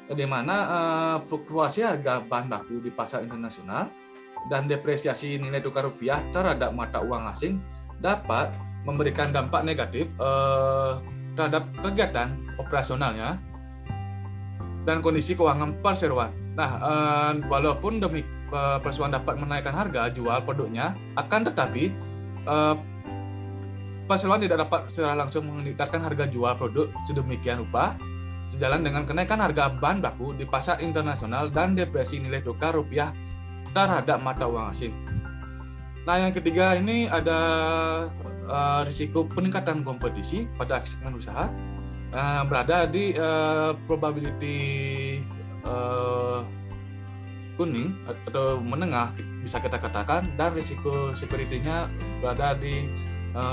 [SPEAKER 3] di mana fluktuasi harga bahan baku di pasar internasional dan depresiasi nilai tukar rupiah terhadap mata uang asing dapat memberikan dampak negatif terhadap kegiatan operasionalnya dan kondisi keuangan perseroan. Nah, walaupun perseroan dapat menaikkan harga jual produknya, akan tetapi perseroan tidak dapat secara langsung meningkatkan harga jual produk sedemikian rupa sejalan dengan kenaikan harga bahan baku di pasar internasional dan depresi nilai tukar rupiah terhadap mata uang asing. Nah, yang ketiga ini ada risiko peningkatan kompetisi pada segmen usaha berada di probability kuning atau menengah bisa kita katakan, dan risiko security-nya berada di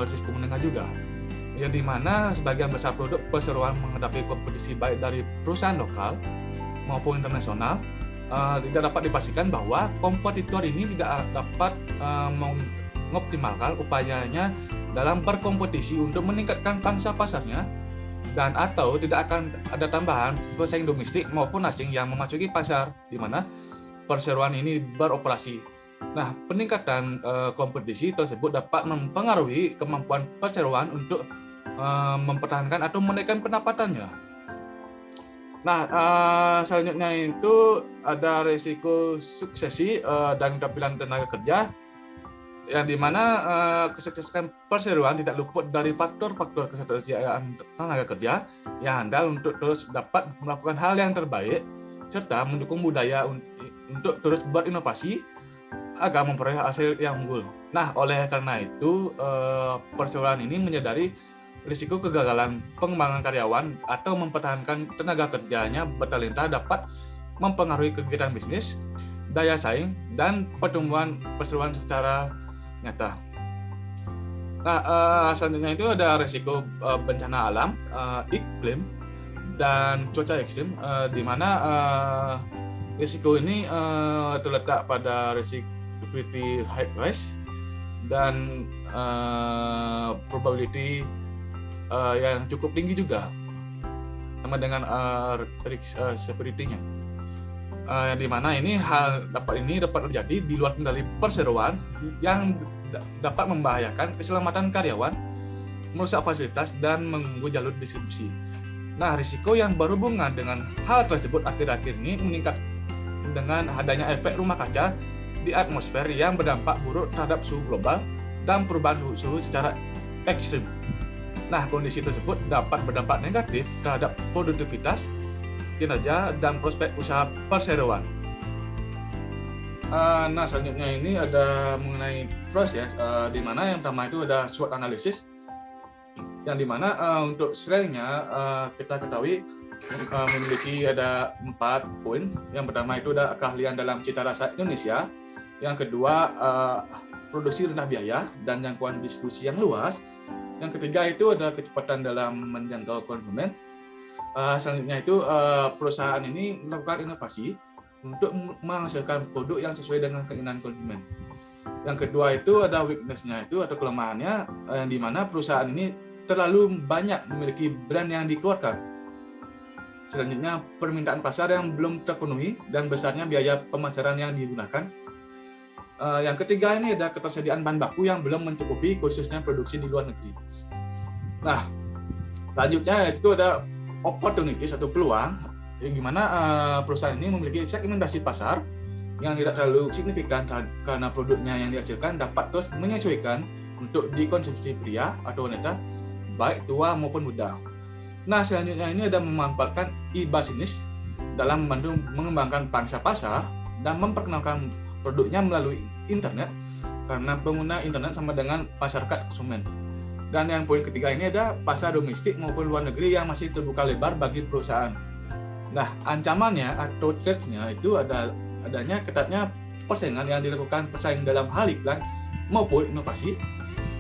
[SPEAKER 3] risiko menengah juga, yang dimana sebagian besar produk perseroan menghadapi kompetisi baik dari perusahaan lokal maupun internasional. Tidak dapat dipastikan bahwa kompetitor ini tidak dapat mengoptimalkan upayanya dalam berkompetisi untuk meningkatkan pangsa pasarnya, dan atau tidak akan ada tambahan pesaing domestik maupun asing yang memasuki pasar di mana perseroan ini beroperasi. Nah, peningkatan kompetisi tersebut dapat mempengaruhi kemampuan perseroan untuk mempertahankan atau menaikkan pendapatannya. Nah, selanjutnya itu ada risiko suksesi dan keterampilan tenaga kerja, yang dimana kesuksesan perseroan tidak luput dari faktor-faktor ketersediaan tenaga kerja yang handal untuk terus dapat melakukan hal yang terbaik serta mendukung budaya untuk terus berinovasi agar memperoleh hasil yang unggul. Nah, oleh karena itu perseroan ini menyadari risiko kegagalan pengembangan karyawan atau mempertahankan tenaga kerjanya bertalenta dapat mempengaruhi kegiatan bisnis, daya saing, dan pertumbuhan perseroan secara nyata. Nah, selanjutnya itu ada risiko bencana alam, iklim, dan cuaca ekstrim, di mana risiko ini terletak pada risiko high risk dan probability yang cukup tinggi juga, sama dengan severity-nya, yang dimana ini hal dapat terjadi di luar kendali perseroan yang dapat membahayakan keselamatan karyawan, merusak fasilitas, dan mengganggu jalur distribusi. Nah, risiko yang berhubungan dengan hal tersebut akhir-akhir ini meningkat dengan adanya efek rumah kaca di atmosfer yang berdampak buruk terhadap suhu global dan perubahan suhu secara ekstrim. Nah, kondisi tersebut dapat berdampak negatif terhadap produktivitas, kinerja, dan prospek usaha perseroan. Nah, selanjutnya ini ada mengenai proses, di mana yang pertama itu ada SWOT analisis, yang dimana untuk strength-nya kita ketahui memiliki ada 4 poin. Yang pertama itu ada keahlian dalam cita rasa Indonesia, yang kedua produksi rendah biaya dan jangkauan distribusi yang luas, yang ketiga itu ada kecepatan dalam menjangkau konsumen. Selanjutnya itu perusahaan ini melakukan inovasi untuk menghasilkan produk yang sesuai dengan keinginan konsumen. Yang kedua itu ada weakness-nya itu atau kelemahannya, yang dimana perusahaan ini terlalu banyak memiliki brand yang dikeluarkan. Selanjutnya permintaan pasar yang belum terpenuhi dan besarnya biaya pemasaran yang digunakan. Yang ketiga ini ada ketersediaan bahan baku yang belum mencukupi khususnya produksi di luar negeri. Nah, lanjutnya itu ada opportunities atau peluang, yang gimana perusahaan ini memiliki segmentasi pasar yang tidak terlalu signifikan karena produknya yang dihasilkan dapat terus menyesuaikan untuk dikonsumsi pria atau wanita, baik tua maupun muda. Nah, selanjutnya ini ada memanfaatkan e-business dalam membantu mengembangkan pangsa pasar dan memperkenalkan produknya melalui internet, karena pengguna internet sama dengan pasar konsumen. Dan yang poin ketiga ini ada pasar domestik maupun luar negeri yang masih terbuka lebar bagi perusahaan. Nah, ancamannya atau threat-nya itu adanya ketatnya persaingan yang dilakukan pesaing dalam hal iklan maupun inovasi.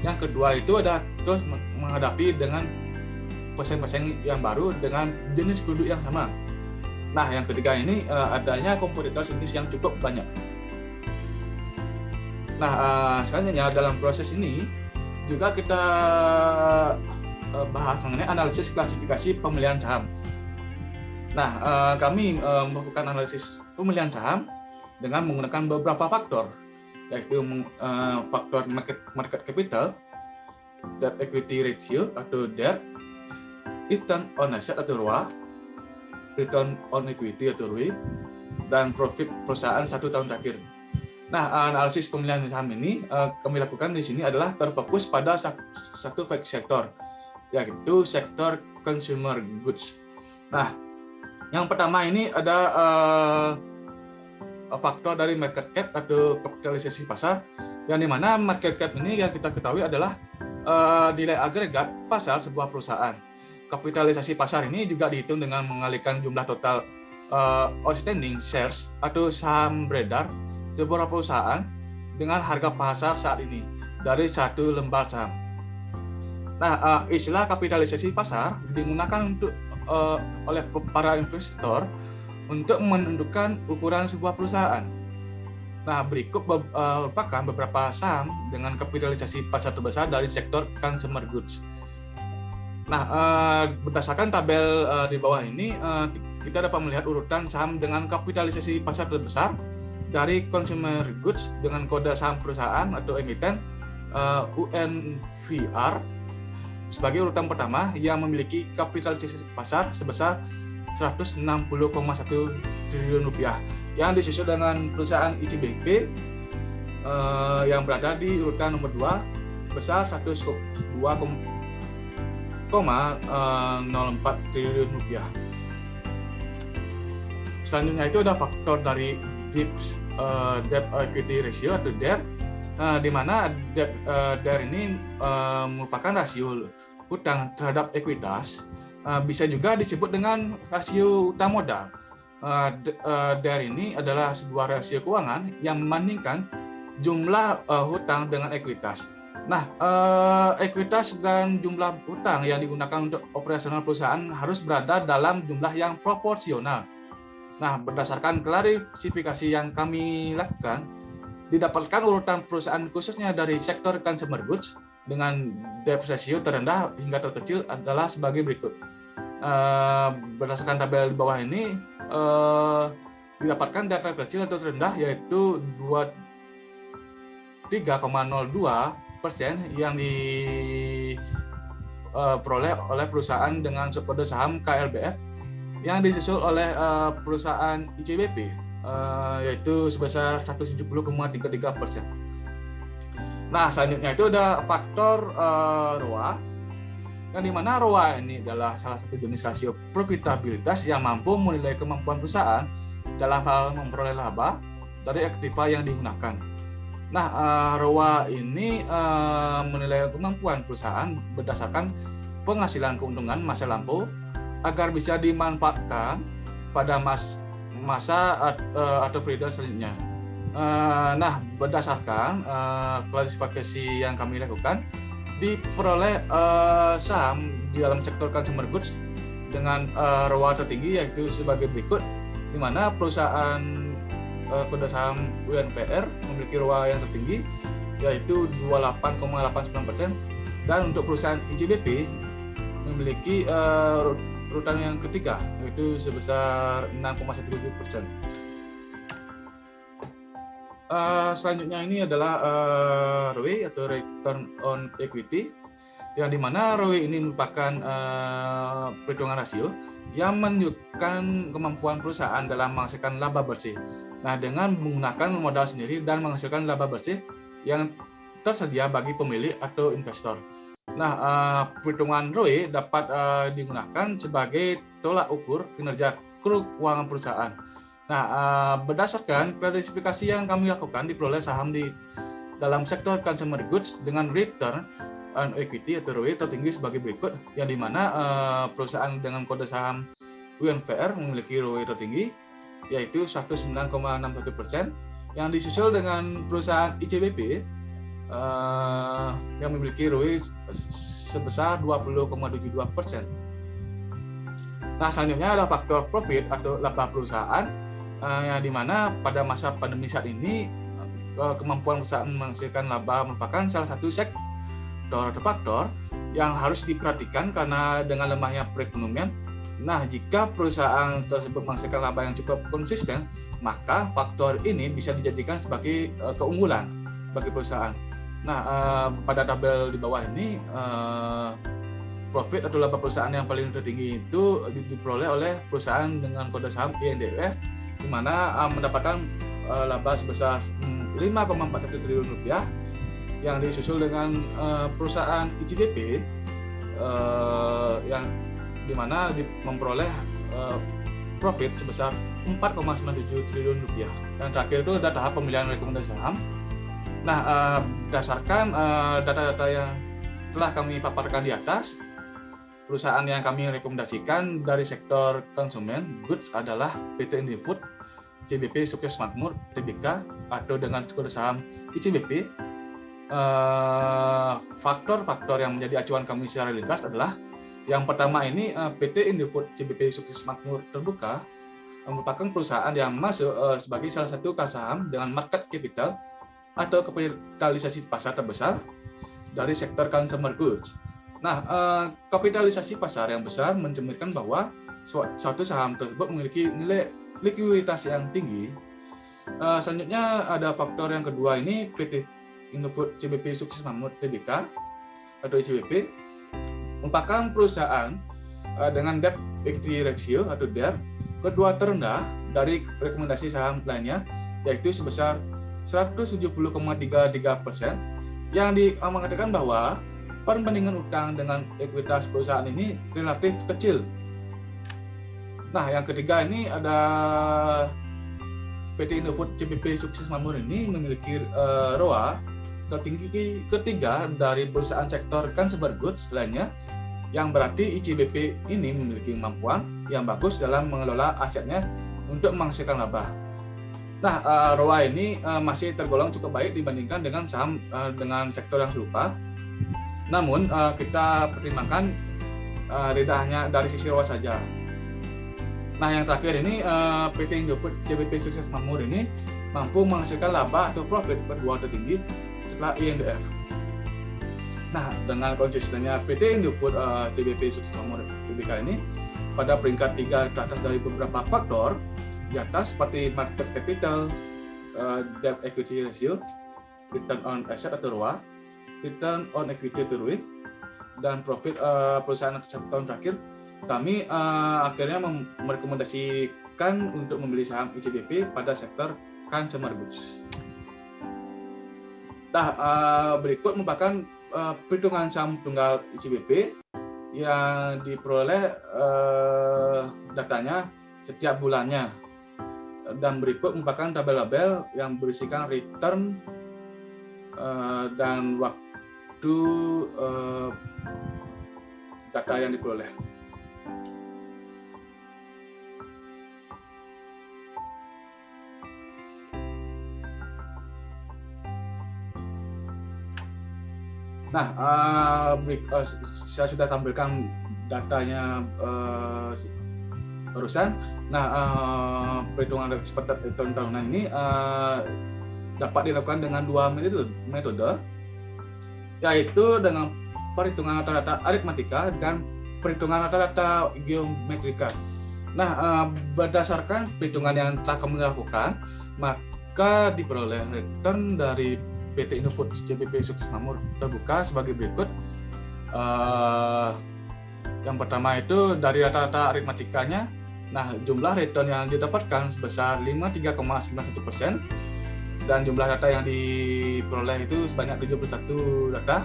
[SPEAKER 3] Yang kedua itu ada terus menghadapi dengan pesaing-pesaing yang baru dengan jenis produk yang sama. Nah, yang ketiga ini adanya kompetitor jenis yang cukup banyak. Nah, selanjutnya dalam proses ini juga kita bahas mengenai analisis klasifikasi pemilihan saham. Nah, kami melakukan analisis pemilihan saham dengan menggunakan beberapa faktor, yaitu faktor market capital, debt equity ratio atau DER, return on asset atau ROA, return on equity atau ROE, dan profit perusahaan 1 tahun terakhir. Nah, analisis pemilihan saham ini kami lakukan di sini adalah terfokus pada satu sektor, yaitu sektor consumer goods. Nah, yang pertama ini ada faktor dari market cap atau kapitalisasi pasar, yang dimana market cap ini yang kita ketahui adalah nilai agregat pasar sebuah perusahaan. Kapitalisasi pasar ini juga dihitung dengan mengalihkan jumlah total outstanding shares atau saham beredar sebuah perusahaan dengan harga pasar saat ini dari satu lembar saham. Nah, istilah kapitalisasi pasar digunakan oleh para investor untuk menentukan ukuran sebuah perusahaan. Nah, berikut merupakan beberapa saham dengan kapitalisasi pasar terbesar dari sektor consumer goods. Nah, berdasarkan tabel di bawah ini, kita dapat melihat urutan saham dengan kapitalisasi pasar terbesar dari consumer goods dengan kode saham perusahaan atau emiten UNVR sebagai urutan pertama yang memiliki kapitalisasi pasar sebesar 160,1 triliun rupiah, yang disusul dengan perusahaan ICBP yang berada di urutan nomor 2 sebesar 102,04 triliun rupiah. Selanjutnya itu ada faktor dari debt equity ratio atau DER, di mana DER ini merupakan rasio hutang terhadap ekuitas, bisa juga disebut dengan rasio utang modal. DER ini adalah sebuah rasio keuangan yang membandingkan jumlah hutang dengan ekuitas. Nah, ekuitas dan jumlah hutang yang digunakan untuk operasional perusahaan harus berada dalam jumlah yang proporsional. Nah, berdasarkan klarifikasi yang kami lakukan, didapatkan urutan perusahaan khususnya dari sektor consumer goods dengan debt ratio terendah hingga terkecil adalah sebagai berikut. Berdasarkan tabel di bawah ini, didapatkan debt terkecil atau terendah yaitu 3,02% yang diperoleh oleh perusahaan dengan kode saham KLBF yang disusul oleh perusahaan ICBP yaitu sebesar 170,33%. Nah, selanjutnya itu ada faktor ROA, yang dimana ROA ini adalah salah satu jenis rasio profitabilitas yang mampu menilai kemampuan perusahaan dalam hal memperoleh laba dari aktiva yang digunakan. Nah, ROA ini menilai kemampuan perusahaan berdasarkan penghasilan keuntungan masa lampau agar bisa dimanfaatkan pada masa atau periode selanjutnya. Nah, berdasarkan klasifikasi yang kami lakukan, diperoleh saham di dalam sektor consumer goods dengan ROA tertinggi yaitu sebagai berikut, di mana perusahaan kode saham UNVR memiliki ROA yang tertinggi yaitu 28,89%, dan untuk perusahaan ICBP memiliki urutan yang ketiga yaitu sebesar 6,17%. Selanjutnya ini adalah ROE atau Return on Equity, yang dimana ROE ini merupakan perhitungan rasio yang menunjukkan kemampuan perusahaan dalam menghasilkan laba bersih. Nah, dengan menggunakan modal sendiri dan menghasilkan laba bersih yang tersedia bagi pemilik atau investor. Nah, perhitungan ROE dapat digunakan sebagai tolak ukur kinerja keuangan perusahaan. Nah, berdasarkan klasifikasi yang kami lakukan, diperoleh saham di dalam sektor consumer goods dengan return on equity atau ROE tertinggi sebagai berikut, yang dimana perusahaan dengan kode saham UNVR memiliki ROE tertinggi, yaitu 109,61%, yang disusul dengan perusahaan ICBP yang memiliki ROE sebesar 20,72%. Nah, selanjutnya adalah faktor profit atau laba perusahaan, yang dimana pada masa pandemi saat ini kemampuan perusahaan menghasilkan laba merupakan salah satu sektor atau faktor yang harus diperhatikan karena dengan lemahnya perekonomian. Nah, jika perusahaan tersebut menghasilkan laba yang cukup konsisten, maka faktor ini bisa dijadikan sebagai keunggulan bagi perusahaan. Nah, pada tabel di bawah ini, profit atau laba perusahaan yang paling tertinggi itu diperoleh oleh perusahaan dengan kode saham INDF, di mana mendapatkan laba sebesar 5,41 triliun rupiah, yang disusul dengan perusahaan ICBP yang dimana memperoleh profit sebesar 4,97 triliun rupiah. Dan terakhir itu ada tahap pemilihan rekomendasi saham. Nah, berdasarkan data-data yang telah kami paparkan di atas, perusahaan yang kami rekomendasikan dari sektor konsumen goods adalah PT Indofood, CBP Sukses Makmur Tbk atau dengan kode saham ICBP. Faktor-faktor yang menjadi acuan kami secara ringkas adalah yang pertama ini, PT Indofood CBP Sukses Makmur Terbuka merupakan perusahaan yang masuk sebagai salah satu kas saham dengan market capital atau kapitalisasi pasar terbesar dari sektor consumer goods. Nah, kapitalisasi pasar yang besar mencerminkan bahwa suatu saham tersebut memiliki nilai likuiditas yang tinggi. Selanjutnya ada faktor yang kedua ini, PT Indofood CBP Sukses Makmur Tbk atau ICBP merupakan perusahaan dengan debt equity ratio atau DER kedua terendah dari rekomendasi saham lainnya, yaitu sebesar 170,33%, yang mengatakan bahwa perbandingan utang dengan ekuitas perusahaan ini relatif kecil. Nah, yang ketiga ini ada PT Indofood CBP Sukses Makmur ini memiliki ROA tertinggi ketiga dari perusahaan sektor consumer goods lainnya, yang berarti ICBP ini memiliki kemampuan yang bagus dalam mengelola asetnya untuk menghasilkan laba. Nah, ROA ini masih tergolong cukup baik dibandingkan dengan saham dengan sektor yang serupa. Namun, kita pertimbangkan tidak hanya dari sisi ROA saja. Nah, yang terakhir ini, PT Indofood CBP Sukses Makmur ini mampu menghasilkan laba atau profit kedua tertinggi setelah INDF. Nah, dengan konsistennya PT Indofood CBP Sukses Makmur Tbk ini pada peringkat 3 ke atas dari beberapa faktor di atas seperti market capital, debt equity ratio, return on asset atau ROA, return on equity atau ROE, dan profit perusahaan untuk 1 tahun terakhir, kami akhirnya merekomendasikan untuk membeli saham ICBP pada sektor consumer goods. Nah, berikut merupakan perhitungan saham tunggal ICBP yang diperoleh datanya setiap bulannya. Dan berikut merupakan tabel-tabel yang berisikan return dan waktu data yang diperoleh. Nah, saya sudah tampilkan datanya barusan. Nah, perhitungan expected return tahunan ini dapat dilakukan dengan dua metode, yaitu dengan perhitungan rata-rata aritmatika dan perhitungan rata-rata geometrika. Nah, berdasarkan perhitungan yang telah kami lakukan, maka diperoleh return dari PT Indofood CBP Sukses Makmur Terbuka sebagai berikut. Yang pertama itu dari rata-rata aritmatikanya. Nah, jumlah return yang didapatkan sebesar 53,91%, dan jumlah data yang diperoleh itu sebanyak 71 data.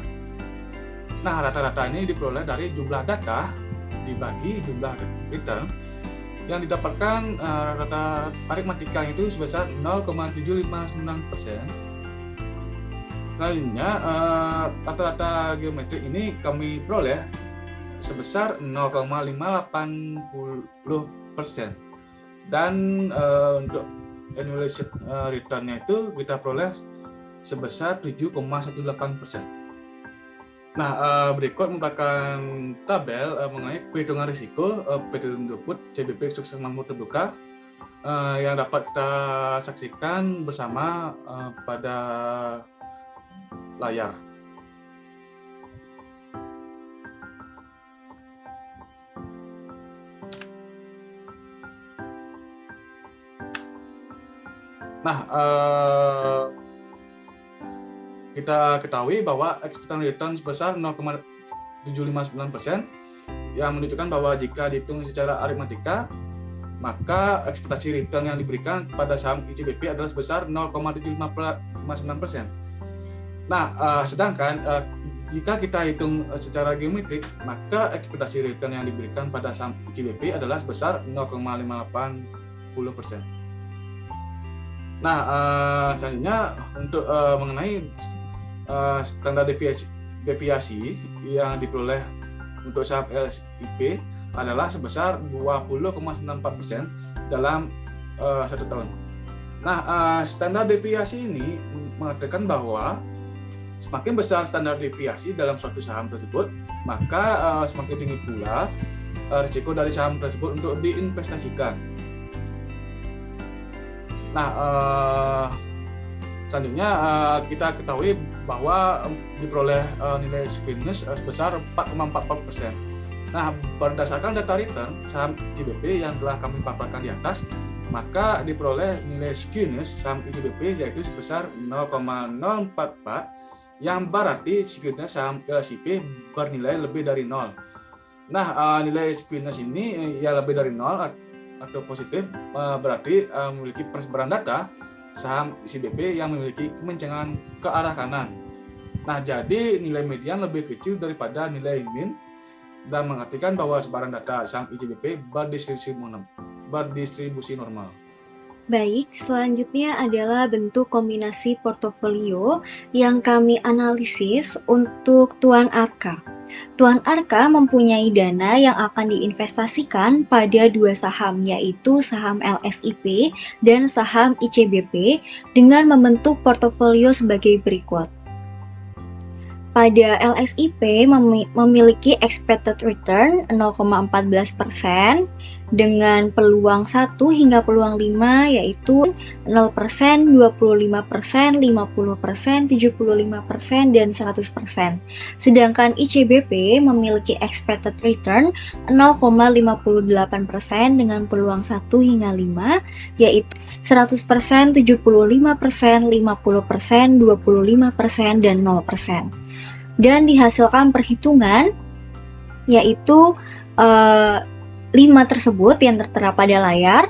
[SPEAKER 3] Nah, rata-rata ini diperoleh dari jumlah data dibagi jumlah return yang didapatkan. Rata aritmatika itu sebesar 0,759%. Selanjutnya, rata-rata geometrik ini kami peroleh sebesar 0,580 Dan untuk annualized return-nya itu kita peroleh sebesar 7,18%. Nah, berikut merupakan tabel mengenai perhitungan risiko PT Indofood CBP sukses makmur terbuka yang dapat kita saksikan bersama pada layar. Nah, kita ketahui bahwa expected return sebesar 0,759% yang menunjukkan bahwa jika dihitung secara aritmatika, maka ekspektasi return yang diberikan pada saham ICBP adalah sebesar 0,759%. Nah, sedangkan jika kita hitung secara geometrik, maka ekspektasi return yang diberikan pada saham ICBP adalah sebesar 0,580%. Nah, selanjutnya untuk mengenai standar deviasi yang diperoleh untuk saham LSIP adalah sebesar 20,94% dalam 1 tahun. Nah, standar deviasi ini mengatakan bahwa semakin besar standar deviasi dalam suatu saham tersebut, maka semakin tinggi pula risiko dari saham tersebut untuk diinvestasikan. Nah, selanjutnya kita ketahui bahwa diperoleh nilai squeamish sebesar 4,44%. Nah, berdasarkan data return saham ICBP yang telah kami paparkan di atas, maka diperoleh nilai squeamish saham ICBP yaitu sebesar 0,044, yang berarti squeamish saham LSIP bernilai lebih dari 0. Nah, nilai squeamish ini ya lebih dari 0 atau positif berarti memiliki persebaran data saham ICBP yang memiliki kemencengan ke arah kanan. Nah, jadi nilai median lebih kecil daripada nilai min dan mengartikan bahwa sebaran data saham ICBP berdistribusi normal.
[SPEAKER 4] Baik, selanjutnya adalah bentuk kombinasi portofolio yang kami analisis untuk Tuan Arka. Tuan Arka mempunyai dana yang akan diinvestasikan pada 2 saham, yaitu saham LSIP dan saham ICBP dengan membentuk portofolio sebagai berikut. Pada LSIP memiliki expected return 0,14% dengan peluang 1 hingga peluang 5 yaitu 0%, 25%, 50%, 75%, dan 100%. Sedangkan ICBP memiliki expected return 0,58% dengan peluang 1 hingga 5 yaitu 100%, 75%, 50%, 25%, dan 0%. Dan dihasilkan perhitungan yaitu 5 tersebut yang tertera pada layar.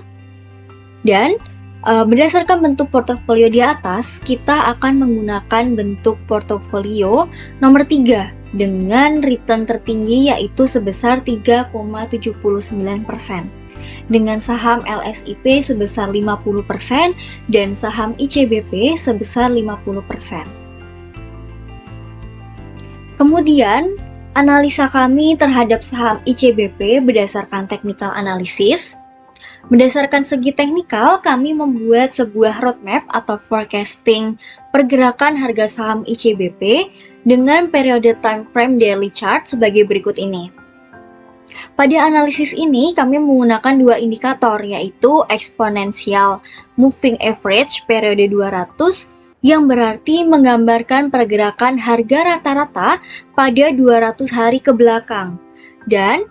[SPEAKER 4] Dan berdasarkan bentuk portofolio di atas, kita akan menggunakan bentuk portofolio nomor 3 dengan return tertinggi yaitu sebesar 3,79%. Dengan saham LSIP sebesar 50% dan saham ICBP sebesar 50%. Kemudian, analisa kami terhadap saham ICBP berdasarkan technical analysis. Berdasarkan segi teknikal, kami membuat sebuah roadmap atau forecasting pergerakan harga saham ICBP dengan periode time frame daily chart sebagai berikut ini. Pada analisis ini, kami menggunakan 2 indikator, yaitu exponential moving average periode 200 yang berarti menggambarkan pergerakan harga rata-rata pada 200 hari ke belakang. Dan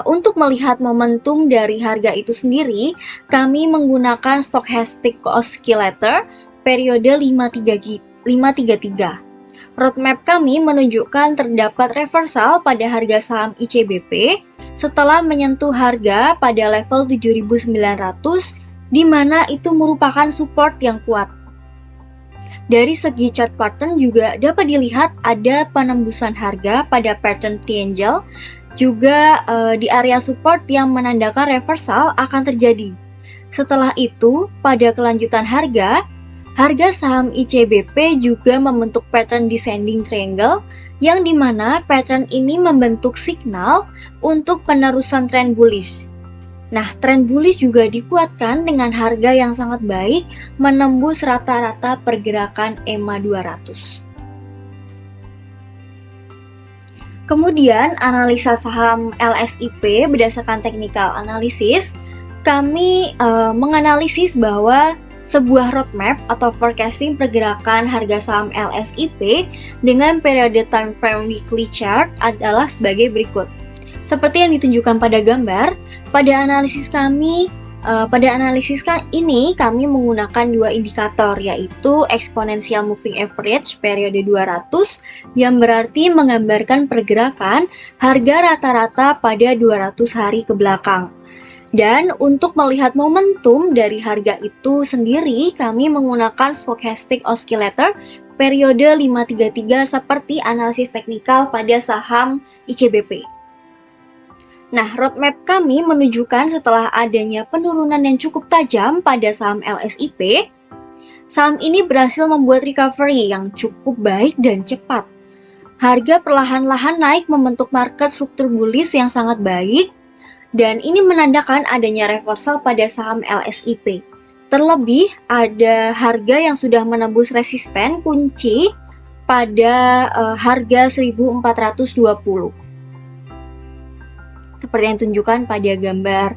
[SPEAKER 4] untuk melihat momentum dari harga itu sendiri, kami menggunakan stochastic oscillator periode 533. Roadmap kami menunjukkan terdapat reversal pada harga saham ICBP setelah menyentuh harga pada level 7.900, di mana itu merupakan support yang kuat. Dari segi chart pattern juga dapat dilihat ada penembusan harga pada pattern triangle, juga di area support yang menandakan reversal akan terjadi. Setelah itu, pada kelanjutan harga saham ICBP juga membentuk pattern descending triangle, yang dimana pattern ini membentuk signal untuk penerusan tren bullish. Nah, tren bullish juga dikuatkan dengan harga yang sangat baik menembus rata-rata pergerakan EMA 200. Kemudian, analisa saham LSIP berdasarkan technical analysis, kami menganalisis bahwa sebuah roadmap atau forecasting pergerakan harga saham LSIP dengan periode time frame weekly chart adalah sebagai berikut. Seperti yang ditunjukkan pada gambar, pada analisis ini kami menggunakan dua indikator, yaitu exponential moving average periode 200 yang berarti menggambarkan pergerakan harga rata-rata pada 200 hari ke belakang. Dan untuk melihat momentum dari harga itu sendiri, kami menggunakan stochastic oscillator periode 533 seperti analisis teknikal pada saham ICBP. Nah, roadmap kami menunjukkan setelah adanya penurunan yang cukup tajam pada saham LSIP, saham ini berhasil membuat recovery yang cukup baik dan cepat. Harga perlahan-lahan naik membentuk market struktur bullish yang sangat baik, dan ini menandakan adanya reversal pada saham LSIP. Terlebih, ada harga yang sudah menembus resisten kunci pada harga 1420. Seperti yang ditunjukkan pada gambar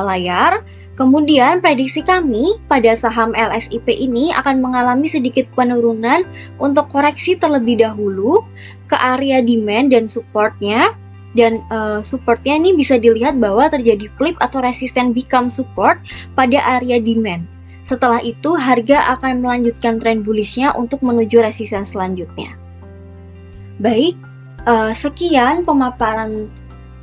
[SPEAKER 4] layar. Kemudian prediksi kami pada saham LSIP ini akan mengalami sedikit penurunan untuk koreksi terlebih dahulu ke area demand dan supportnya. Dan supportnya ini bisa dilihat bahwa terjadi flip atau resisten become support pada area demand. Setelah itu harga akan melanjutkan tren bullishnya untuk menuju resisten selanjutnya. Baik, sekian pemaparan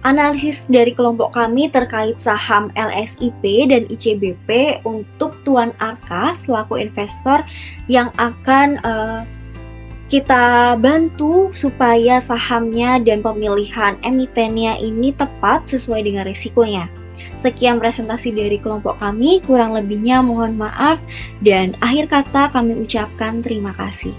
[SPEAKER 4] analisis dari kelompok kami terkait saham LSIP dan ICBP untuk Tuan Arka selaku investor yang akan kita bantu supaya sahamnya dan pemilihan emitennya ini tepat sesuai dengan risikonya. Sekian presentasi dari kelompok kami, kurang lebihnya mohon maaf, dan akhir kata kami ucapkan terima kasih.